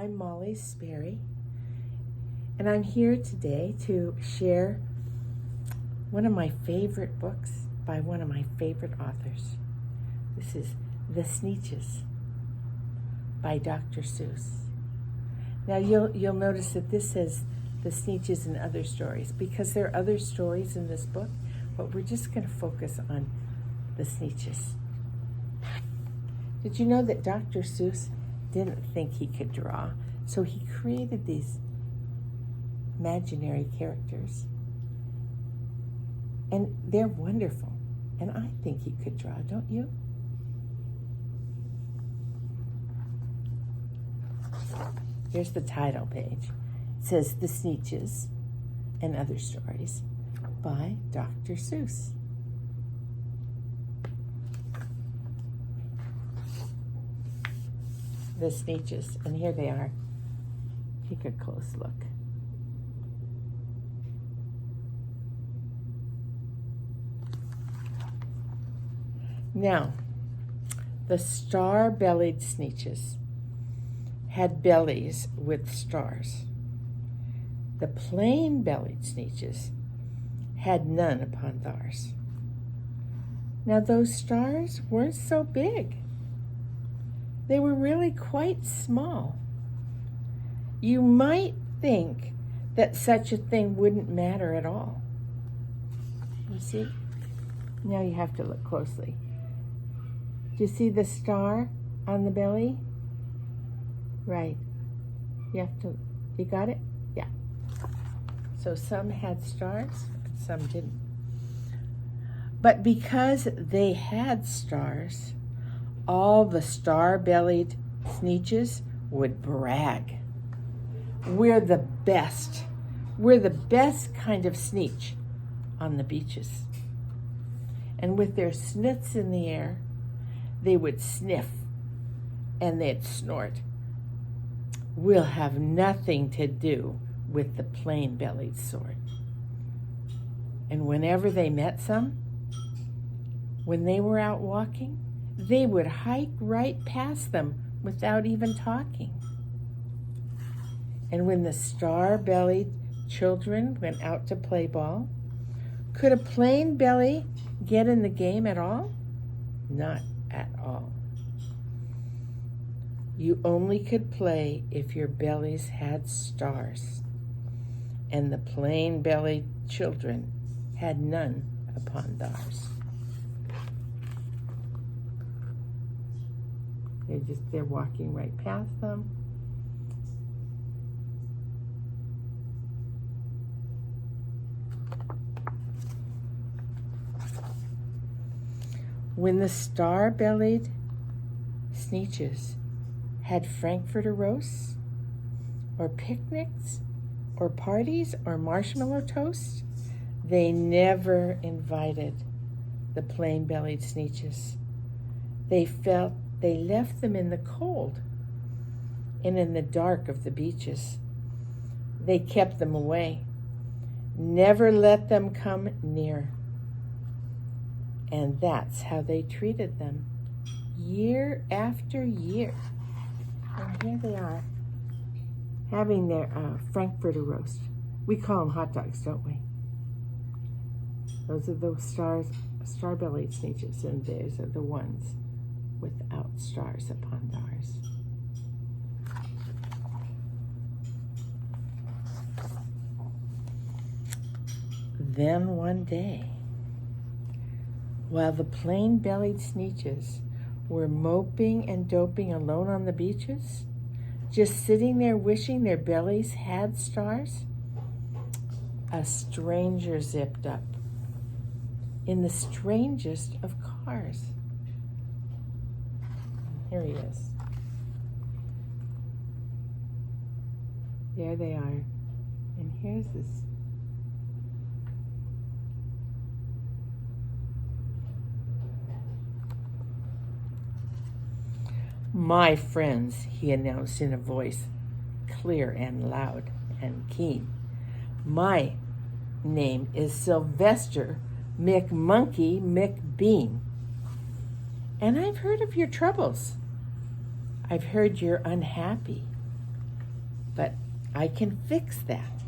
I'm Mollie Sperry, and I'm here today to share one of my favorite books by one of my favorite authors. This is The Sneetches by Dr. Seuss. Now you'll notice that this says The Sneetches and Other Stories because there are other stories in this book, but we're just going to focus on The Sneetches. Did you know that Dr. Seuss didn't think he could draw, so he created these imaginary characters? And they're wonderful, and I think he could draw, don't you? Here's the title page. It says The Sneetches and Other Stories by Dr. Seuss. The Sneetches, and here they are. Take a close look. Now, the star-bellied Sneetches had bellies with stars. The plain-bellied Sneetches had none upon theirs. Now, those stars weren't so big. They were really quite small. You might think that such a thing wouldn't matter at all. You see? Now you have to look closely. Do you see the star on the belly? Right. You got it? Yeah. So some had stars, and some didn't. But because they had stars, all the star-bellied Sneetches would brag. We're the best. We're the best kind of Sneetch on the beaches. And with their snoots in the air, they would sniff and they'd snort. We'll have nothing to do with the plain-bellied sort. And whenever they met some, when they were out walking, they would hike right past them without even talking. And when the star-bellied children went out to play ball, could a plain belly get in the game at all? Not at all. You only could play if your bellies had stars, and the plain-bellied children had none upon theirs. They're walking right past them. When the star-bellied Sneetches had Frankfurter roasts, or picnics, or parties, or marshmallow toasts, they never invited the plain-bellied Sneetches. They felt they left them in the cold and in the dark of the beaches. They kept them away, never let them come near. And that's how they treated them year after year. And here they are, having their Frankfurter roast. We call them hot dogs, don't we? Those are the star-bellied Sneetches, and those are the ones without stars upon theirs. Then one day, while the plain-bellied Sneetches were moping and doping alone on the beaches, just sitting there wishing their bellies had stars, a stranger zipped up in the strangest of cars. Here he is. There they are. And here's this. My friends, he announced in a voice clear and loud and keen. My name is Sylvester McMonkey McBean. And I've heard of your troubles. I've heard you're unhappy. I can fix that.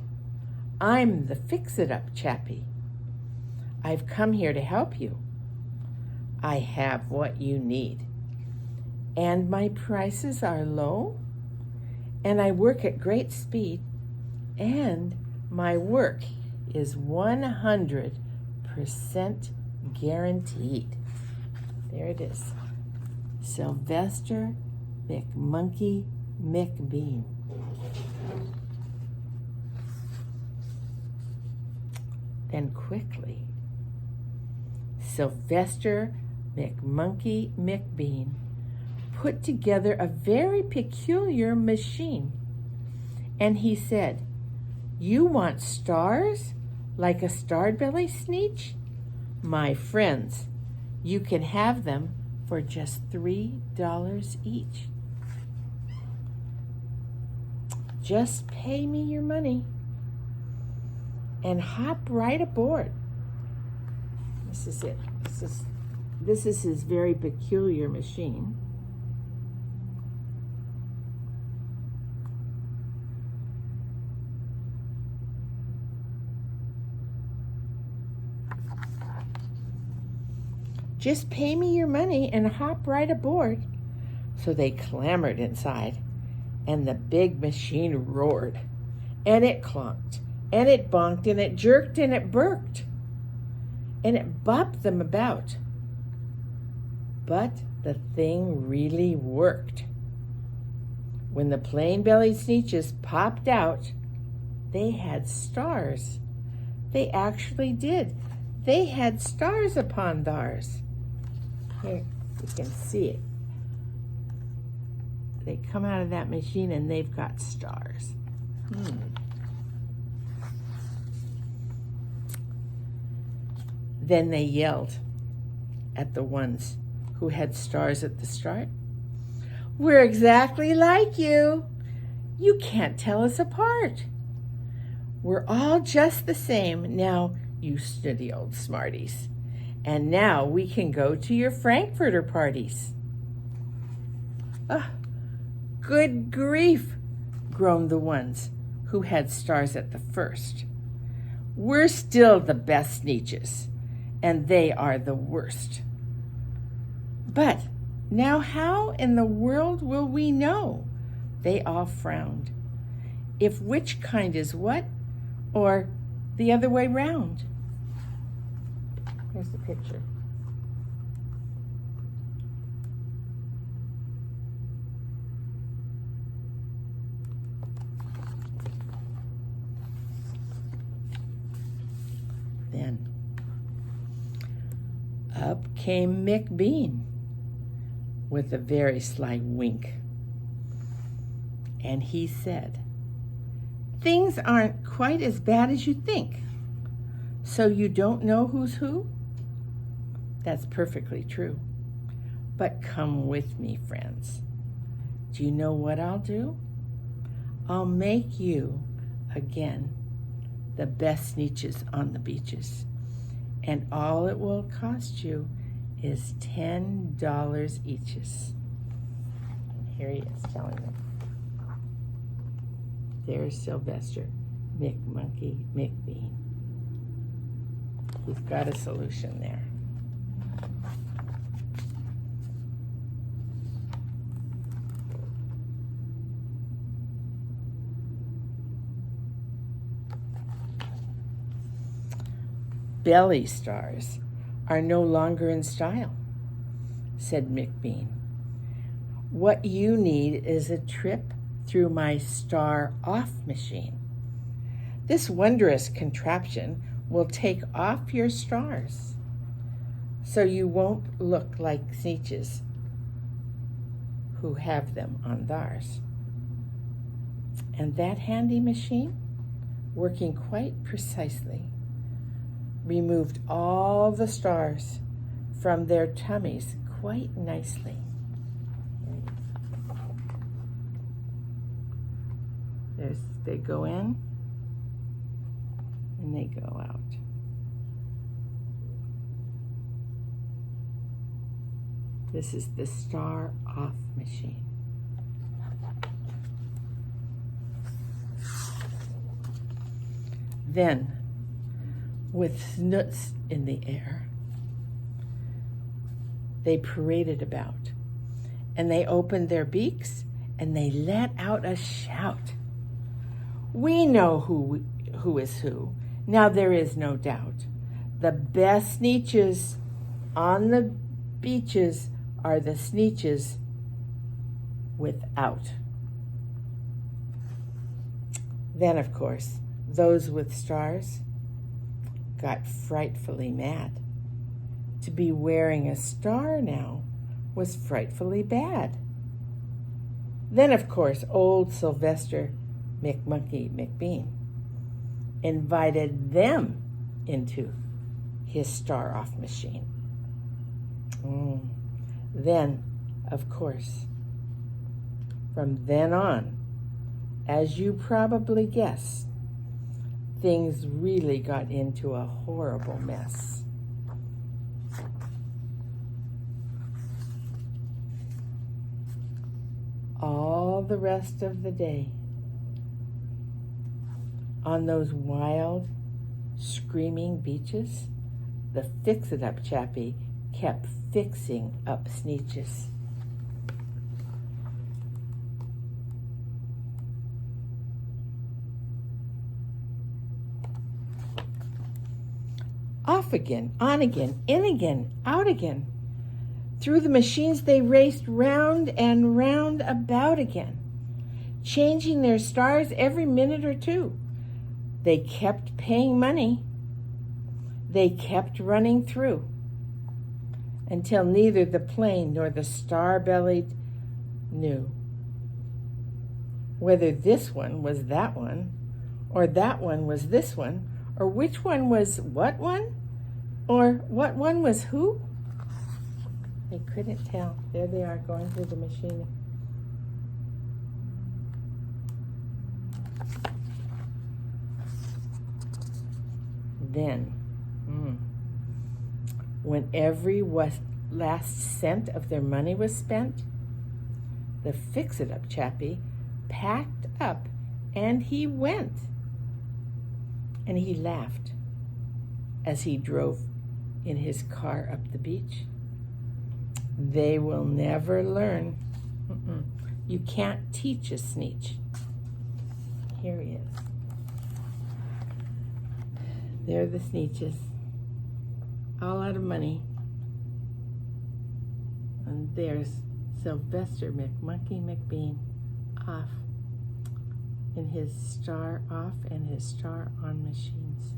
I'm the fix-it-up chappie. I've come here to help you. I have what you need. And my prices are low, and I work at great speed, and my work is 100% guaranteed. There it is. Sylvester McMonkey McBean. Then quickly, Sylvester McMonkey McBean put together a very peculiar machine. And he said, "You want stars like a Starbelly Sneetch? My friends, you can have them for just $3 each. Just pay me your money and hop right aboard." This is it. This is his very peculiar machine. Just pay me your money and hop right aboard. So they clambered inside, and the big machine roared, and it clonked, and it bonked, and it jerked, and it burked, and it bopped them about. But the thing really worked. When the plain-bellied Sneetches popped out, they had stars. They actually did. They had stars upon theirs. Here, you can see it. They come out of that machine and they've got stars. Then they yelled at the ones who had stars at the start. "We're exactly like you. You can't tell us apart. We're all just the same now, you snooty old smarties. And now we can go to your Frankfurter parties." Good grief, groaned the ones who had stars at the first. "We're still the best Sneetches, and they are the worst. But now how in the world will we know," they all frowned, "if which kind is what, or the other way round?" Here's the picture. Then up came McBean with a very sly wink. And he said, "Things aren't quite as bad as you think. So you don't know who's who? That's perfectly true. But come with me, friends. Do you know what I'll do? I'll make you, again, the best Sneetches on the beaches. And all it will cost you is $10 each." And here he is telling them. There's Sylvester McMonkey McBean. We've got a solution there. "Belly stars are no longer in style," said McBean. "What you need is a trip through my star-off machine. This wondrous contraption will take off your stars, so you won't look like Sneetches who have them on theirs. And that handy machine, working quite precisely, removed all the stars from their tummies quite nicely." They go in and they go out. This is the star-off machine. Then, with snoots in the air, they paraded about, and they opened their beaks, and they let out a shout. We know who is who. Now there is no doubt. The best Sneetches on the beaches are the Sneetches without. Then, of course, those with stars got frightfully mad. To be wearing a star now was frightfully bad. Then, of course, old Sylvester McMonkey McBean invited them into his star-off machine. Then, of course, from then on, as you probably guessed, things really got into a horrible mess. All the rest of the day, on those wild, screaming beaches, the fix-it-up chappie kept fixing up Sneetches. Off again, on again, in again, out again. Through the machines they raced round and round about again, changing their stars every minute or two. They kept paying money. They kept running through until neither the plain nor the star-bellied knew whether this one was that one, or that one was this one, or which one was what one, or what one was who. They couldn't tell. There they are going through the machine. Then, when every last cent of their money was spent, the fix-it-up chappie packed up and he went. And he laughed as he drove in his car up the beach. They will never learn. You can't teach a Sneetch. Here he is. They're the Sneetches, all out of money. And there's Sylvester McMonkey McBean off in his star off and his star on machines.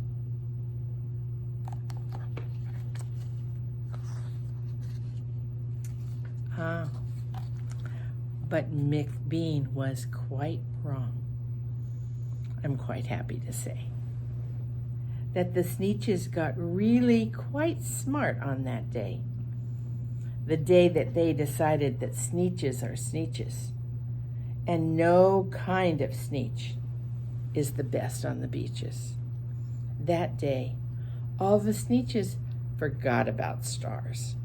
But McBean was quite wrong. I'm quite happy to say that the Sneetches got really quite smart on that day. The day that they decided that Sneetches are Sneetches, and no kind of Sneetch is the best on the beaches. That day, all the Sneetches forgot about stars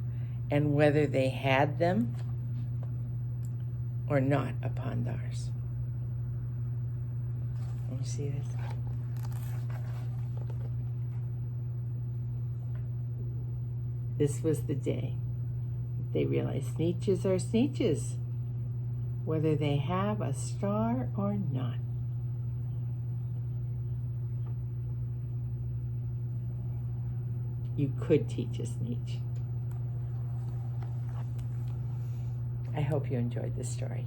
and whether they had them or not upon theirs. Can you see this? This was the day they realized Sneetches are Sneetches, whether they have a star or not. You could teach a Sneetch. I hope you enjoyed this story.